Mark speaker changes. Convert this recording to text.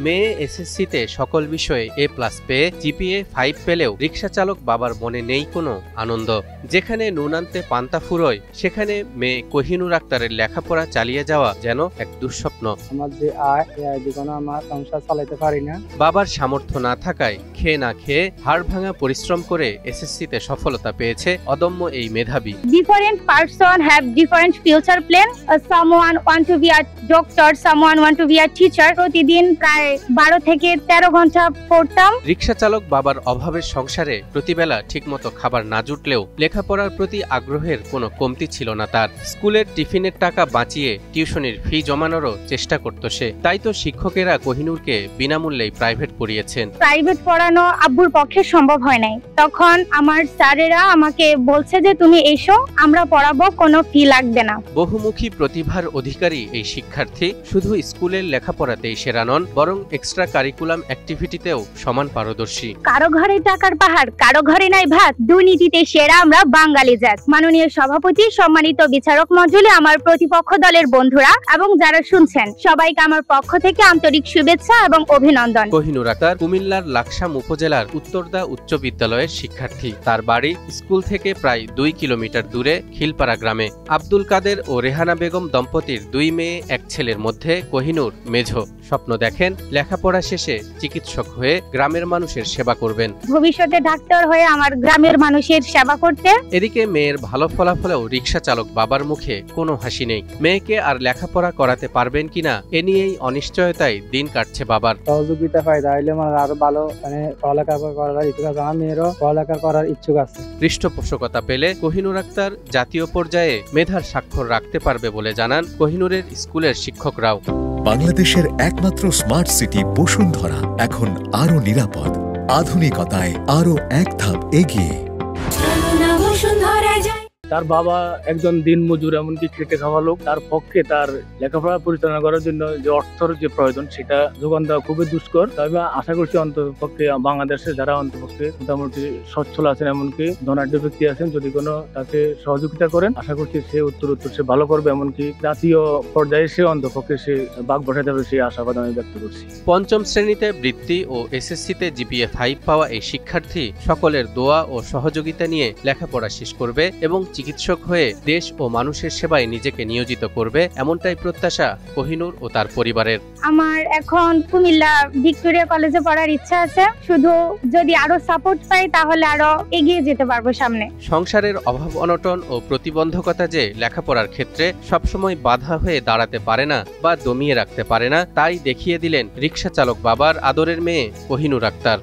Speaker 1: মেয়ে এসএসসিতে সকল বিষয়ে A+ পেয়ে জিপিএ 5 পেলেও রিকশা চালক বাবার মনে নেই কোনো আনন্দ। যেখানে নুন আনতে পান্তা ফুরোয়, সেখানে মেয়ে কোহিনুর আক্তারের লেখাপড়া চালিয়ে যাওয়া যেন এক দুঃস্বপ্ন।
Speaker 2: আমার যে আয় জীবনে আমার সংসার চালাতে পারি না।
Speaker 1: বাবার সামর্থ্য না থাকায় খেয়ে না খেয়ে হাড় ভাঙা পরিশ্রম করে এসএসসিতে সফলতা পেয়েছে অদম্য এই মেধাবী।
Speaker 3: Different person have different future plan. Someone want to be a doctor, someone want to be a teacher. প্রতিদিন প্রায় 12 থেকে 13 ঘন্টা পড়তাম।
Speaker 1: রিকশা চালক বাবার অভাবের সংসারে প্রতিবেলা ঠিকমতো খাবার না জুটলেও লেখাপড়ার প্রতি আগ্রহের কোনো কমতি ছিল না তার। স্কুলের টিফিনের টাকা বাঁচিয়ে টিউশনির ফি জমানোরও চেষ্টা করত সে। তাই তো শিক্ষকেরা কোহিনুরকে বিনামূল্যেই প্রাইভেট পড়িয়েছেন।
Speaker 3: প্রাইভেট পড়ানো আব্বুর পক্ষে সম্ভব হয় নাই। তখন আমার স্যারেরা আমাকে বলছে যে তুমি এসো, আমরা পড়াবো, কোনো ফি লাগবে না।
Speaker 1: বহুমুখী প্রতিভার অধিকারী এই শিক্ষার্থী শুধু স্কুলের লেখাপড়াতেই সেরা নন, বরং এক্সট্রা কারিকুলাম অ্যাক্টিভিটিতেও সমান পারদর্শী।
Speaker 3: কারো ঘরে টাকার পাহাড়, কারো ঘরে নাই ভাত, দুর্নীতিতে সেরা আমরা বাঙালি জাত। মাননীয় সভাপতি, সম্মানিত বিচারক মণ্ডলী, আমার প্রতিপক্ষ দলের বন্ধুরা এবং যারা শুনছেন, সবাইকে আমার পক্ষ থেকে আন্তরিক শুভেচ্ছা এবং অভিনন্দন।
Speaker 1: কোহিনুর আক্তার কুমিল্লার লাকসাম উপজেলার উত্তরদা উচ্চ বিদ্যালয়ের শিক্ষার্থী। তার বাড়ি স্কুল থেকে প্রায় 2 কিলোমিটার দূরে খিলপাড়া গ্রামে। আব্দুল কাদের ও রেহানা বেগম দম্পতির 2 মেয়ে 1 ছেলের মধ্যে কোহিনুর মেঝো। স্বপ্ন দেখেন লেখাপড়া শেষে চিকিৎসক হয়ে গ্রামের মানুষের সেবা করবেন,
Speaker 3: ভবিষ্যতে ডাক্তার হয়ে আমার গ্রামের মানুষের সেবা করতে।
Speaker 1: এদিকে মেয়ের ভালো ফলাফলেও রিকশা চালক বাবার মুখে কোনো হাসি নেই। মেয়েকে আর লেখাপড়া করাতে পারবেন কিনা এ নিয়েই অনিশ্চয়তায় দিন কাটছে বাবার।
Speaker 2: সহযোগিতা পাই তাহলে আমার আরো ভালো পড়ালেখা করার ইচ্ছুক আছে। আমার মেয়েরও পড়ালেখা করার ইচ্ছুক আছে।
Speaker 1: পৃষ্ঠপোষকতা পেলে কোহিনুর আক্তার জাতীয় পর্যায়ে মেধার স্বাক্ষর রাখতে পারবে বলে জানান কোহিনুরের স্কুলের শিক্ষকরাও।
Speaker 4: বাংলাদেশের একমাত্র স্মার্ট সিটি বসুন্ধরা এখন আরো নিরাপদ, আধুনিকতায় আরো এক ধাপ এগিয়ে।
Speaker 2: তার বাবা একজন দিনমজুর, এমনকি খেটে খাওয়া লোক। তার পক্ষে তার লেখাপড়া পরিচালনা করার জন্য যে অর্থের যে প্রয়োজন সেটা যোগান দেওয়া খুবই দুষ্কর। তবে আশা করছি অন্ততপক্ষে বাংলাদেশে যারা অন্ততপক্ষে মোটামুটি সচ্ছল আছেন, এমনকি ধনাঢ্য ব্যক্তি আছেন, যদি কোনো তাকে সহযোগিতা করেন আশা করছি সে উত্তর সে ভালো করবে, এমনকি জাতীয় পর্যায়ে সে অন্ততপক্ষে সে বাঘ বসাতে হবে, সেই আশাবাদ আমি ব্যক্ত করছি।
Speaker 1: 5ম শ্রেণীতে বৃত্তি ও এসএসসিতে জিপিএ 5 পাওয়া এই শিক্ষার্থী সকলের দোয়া ও সহযোগিতা নিয়ে লেখাপড়া শেষ করবে এবং চিকিৎসক হয়ে দেশ ও মানুষের সেবায় নিজেকে নিয়োজিত করবে, এমনটাই প্রত্যাশা কোহিনুর ও তার পরিবারের।
Speaker 3: আমার এখন কুমিল্লা ভিক্টোরিয়া কলেজে পড়ার ইচ্ছা আছে। শুধু যদি আরো সাপোর্ট পাই তাহলে আরো এগিয়ে যেতে পারবো সামনে।
Speaker 1: সংসারের অভাব অনটন ও প্রতিবন্ধকতা যে লেখাপড়ার ক্ষেত্রে সবসময় বাধা হয়ে দাঁড়াতে পারে না বা দমিয়ে রাখতে পারে না, তাই দেখিয়ে দিলেন রিকশা চালক বাবার আদরের মেয়ে কোহিনুর আক্তার।